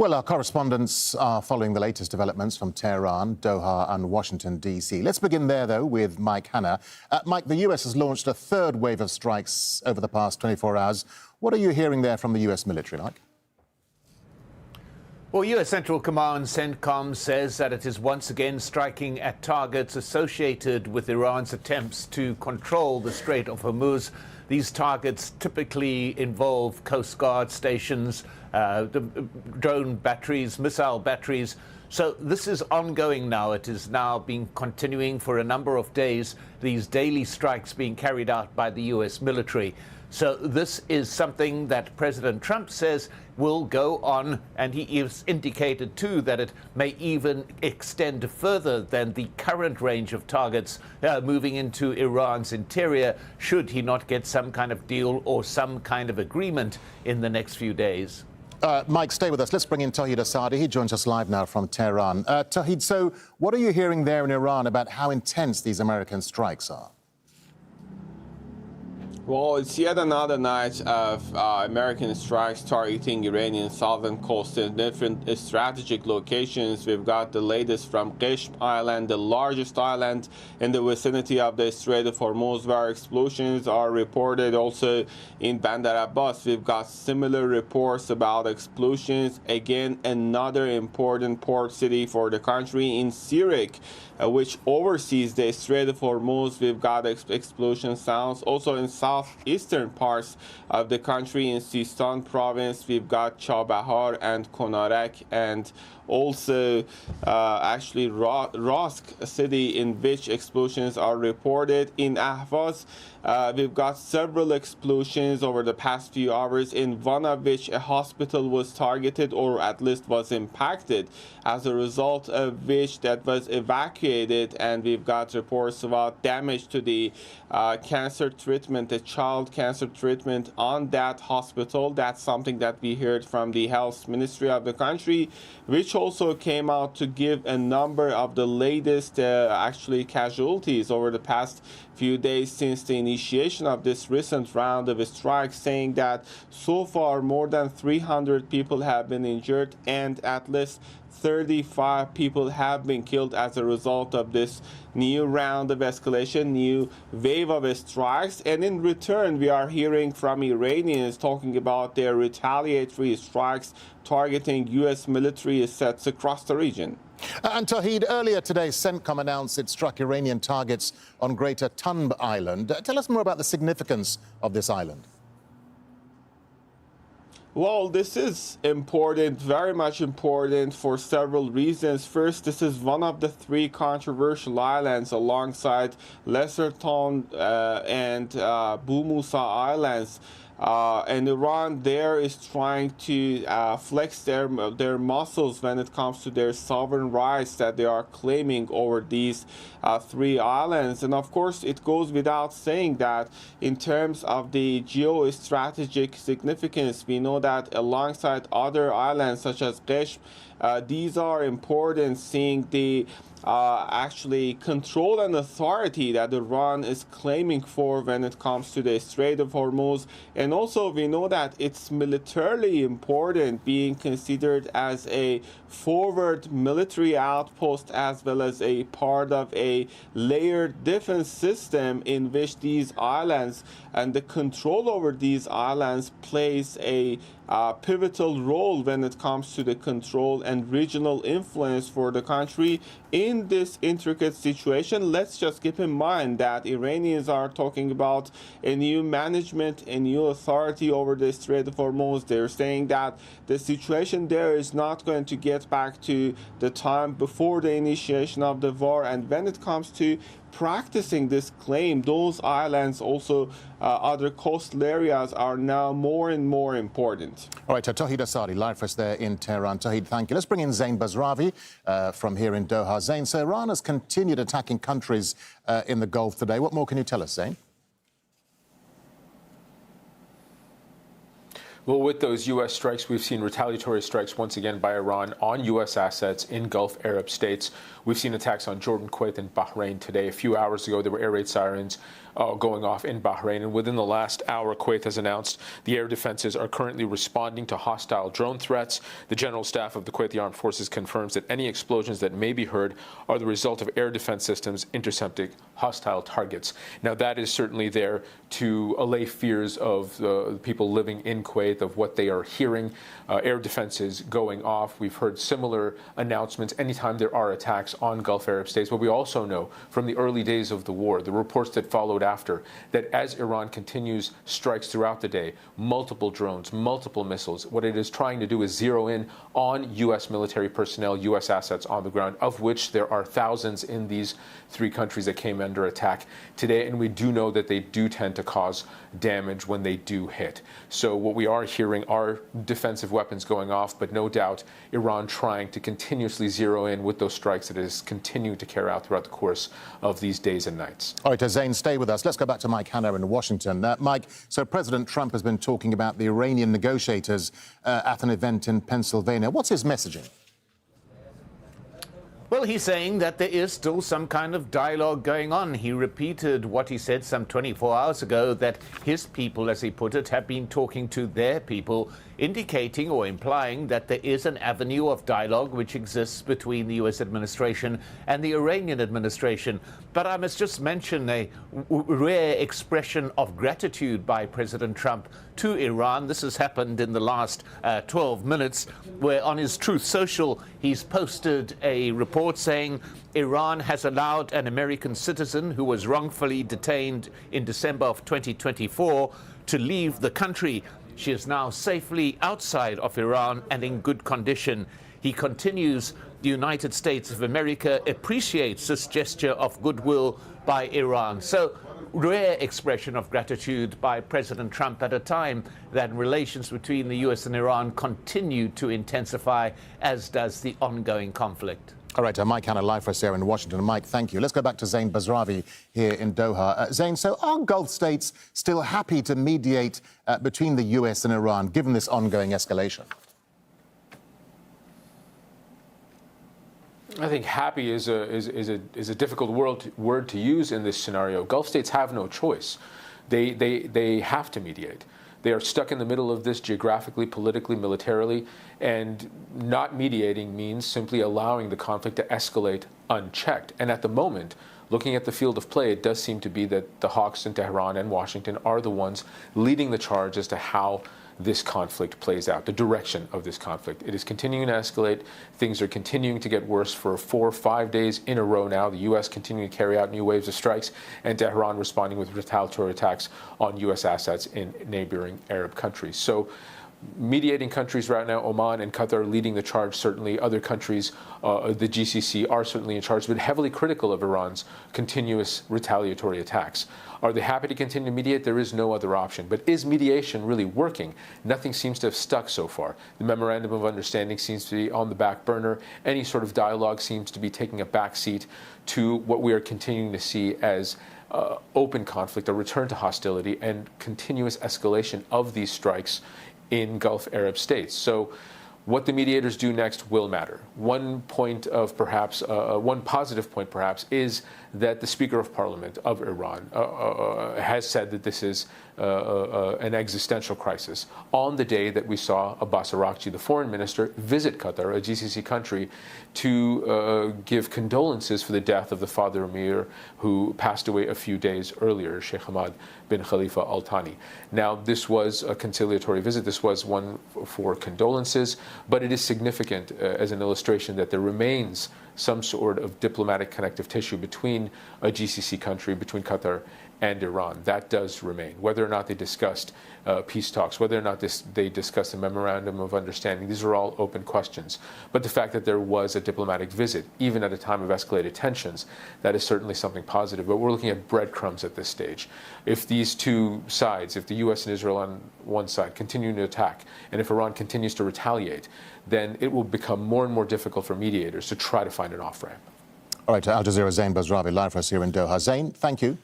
Well, our correspondents are following the latest developments from Tehran, Doha and Washington, D.C. Let's begin there, though, with Mike Hanna. Mike, the U.S. has launched a third wave of strikes over the past 24 hours. What are you hearing there from the U.S. military, Mike? Well, U.S. Central Command CENTCOM says that it is once again striking at targets associated with Iran's attempts to control the Strait of Hormuz. These targets typically involve Coast Guard stations, drone batteries, missile batteries. So this is ongoing now. It is now been continuing for a number of days, these daily strikes being carried out by the U.S. military. So this is something that President Trump says will go on, and he has indicated too that it may even extend further than the current range of targets moving into Iran's interior, should he not get some kind of deal or some kind of agreement in the next few days. Mike, stay with us. Let's bring in Tohid Asadi. He joins us live now from Tehran. Tohid, so what are you hearing there in Iran about how intense these American strikes are? Well, it's yet another night of American strikes targeting Iranian southern coast in different strategic locations. We've got the latest from Qeshm Island, the largest island in the vicinity of the Strait of Hormuz, where explosions are reported. Also in Bandar Abbas, we've got similar reports about explosions. Again, another important port city for the country in Sirik, which oversees the Strait of Hormuz. We've got explosion sounds. Also in southeastern parts of the country in Sistan province, we've got Chabahar and Konarek, and also actually Rask city, in which explosions are reported. In Ahvaz, we've got several explosions over the past few hours, in one of which a hospital was targeted, or at least was impacted, as a result of which that was evacuated. And we've got reports about damage to the cancer treatment, the child cancer treatment on that hospital. That's something that we heard from the health ministry of the country, which also came out to give a number of the latest actually casualties over the past few days since the initiation of this recent round of strikes, saying that so far more than 300 people have been injured and at least 35 people have been killed as a result of this new round of escalation, new wave of strikes. And in return, we are hearing from Iranians talking about their retaliatory strikes targeting U.S. military assets across the region. And Tohid, earlier today, CENTCOM announced it struck Iranian targets on Greater Tunb Island. Tell us more about the significance of this island. Well, this is important, very much important, for several reasons. First, this is one of the three controversial islands alongside Lesser Thon and Bu Musa Islands. And Iran there is trying to flex their muscles when it comes to their sovereign rights that they are claiming over these three islands. And of course, it goes without saying that in terms of the geostrategic significance, we know that alongside other islands such as Qeshm, these are important, seeing the actually control and authority that Iran is claiming for when it comes to the Strait of Hormuz. And also we know that it's militarily important, being considered as a forward military outpost as well as a part of a layered defense system, in which these islands and the control over these islands plays a pivotal role when it comes to the control and regional influence for the country in this intricate situation. Let's just keep in mind that Iranians are talking about a new management, a new authority over the Strait of Hormuz. They're saying that the situation there is not going to get back to the time before the initiation of the war. And when it comes to practicing this claim, those islands, also other coastal areas, are now more and more important. All right, Tohid Asadi, live for us there in Tehran. Tohid, thank you. Let's bring in Zein Basravi from here in Doha. Zein, so Iran has continued attacking countries in the Gulf today. What more can you tell us, Zein? Well, with those U.S. strikes, we've seen retaliatory strikes once again by Iran on U.S. assets in Gulf Arab states. We've seen attacks on Jordan, Kuwait, and Bahrain today. A few hours ago, there were air raid sirens going off in Bahrain. And within the last hour, Kuwait has announced the air defenses are currently responding to hostile drone threats. The General Staff of the Kuwaiti Armed Forces confirms that any explosions that may be heard are the result of air defense systems intercepting hostile targets. Now, that is certainly there to allay fears of the people living in Kuwait of what they are hearing. Air defenses going off. We've heard similar announcements anytime there are attacks on Gulf Arab states. But we also know from the early days of the war, the reports that followed after, that as Iran continues strikes throughout the day, multiple drones, multiple missiles, what it is trying to do is zero in on U.S. military personnel, U.S. assets on the ground, of which there are thousands in these three countries that came under attack today. And we do know that they do tend to cause damage when they do hit. So what we are hearing are defensive weapons going off, but no doubt Iran trying to continuously zero in with those strikes that it is continuing to carry out throughout the course of these days and nights. All right, Zain, stay with us. Let's go back to Mike Hanna in Washington. Mike, so President Trump has been talking about the Iranian negotiators at an event in Pennsylvania. What's his messaging? Well, he's saying that there is still some kind of dialogue going on. He repeated what he said some 24 hours ago, that his people, as he put it, have been talking to their people, indicating or implying that there is an avenue of dialogue which exists between the U.S. administration and the Iranian administration. But I must just mention a rare expression of gratitude by President Trump to Iran. This has happened in the last 12 minutes, where on his Truth Social, he's posted a report saying Iran has allowed an American citizen who was wrongfully detained in December of 2024 to leave the country. She is now safely outside of Iran and in good condition. He continues, the United States of America appreciates this gesture of goodwill by Iran. So, rare expression of gratitude by President Trump at a time that relations between the U.S. and Iran continue to intensify, as does the ongoing conflict. All right, Mike Hanna, live for us here in Washington. Mike, thank you. Let's go back to Zein Basravi here in Doha. Zain, so are Gulf states still happy to mediate between the U.S. and Iran, given this ongoing escalation? I think happy is a difficult word to use in this scenario. Gulf states have no choice. They have to mediate. They are stuck in the middle of this geographically, politically, militarily, and not mediating means simply allowing the conflict to escalate unchecked. And at the moment, looking at the field of play, it does seem to be that the hawks in Tehran and Washington are the ones leading the charge as to how this conflict plays out, the direction of this conflict. It is continuing to escalate. Things are continuing to get worse for 4 or 5 days in a row now. The U.S. continuing to carry out new waves of strikes, and Tehran responding with retaliatory attacks on U.S. assets in neighboring Arab countries. So mediating countries right now, Oman and Qatar leading the charge, certainly. Other countries, the GCC, are certainly in charge, but heavily critical of Iran's continuous retaliatory attacks. Are they happy to continue to mediate? There is no other option. But is mediation really working? Nothing seems to have stuck so far. The memorandum of understanding seems to be on the back burner. Any sort of dialogue seems to be taking a back seat to what we are continuing to see as open conflict, a return to hostility, and continuous escalation of these strikes in Gulf Arab states. So what the mediators do next will matter. One point of perhaps, one positive point perhaps, is that the Speaker of Parliament of Iran has said that this is an existential crisis. On the day that we saw Abbas Araghchi, the foreign minister, visit Qatar, a GCC country, to give condolences for the death of the father emir who passed away a few days earlier, Sheikh Hamad bin Khalifa Al Thani. Now, this was a conciliatory visit. This was one for condolences, but it is significant as an illustration that there remains some sort of diplomatic connective tissue between a GCC country, between Qatar and Iran. That does remain. Whether or not they discussed peace talks, whether or not they discussed a memorandum of understanding, these are all open questions. But the fact that there was a diplomatic visit, even at a time of escalated tensions, that is certainly something positive. But we're looking at breadcrumbs at this stage. If these two sides, if the U.S. and Israel on one side continue to attack, and if Iran continues to retaliate, then it will become more and more difficult for mediators to try to find an off-ramp. All right, Al Jazeera's Zein Basravi live for us here in Doha. Zain, thank you.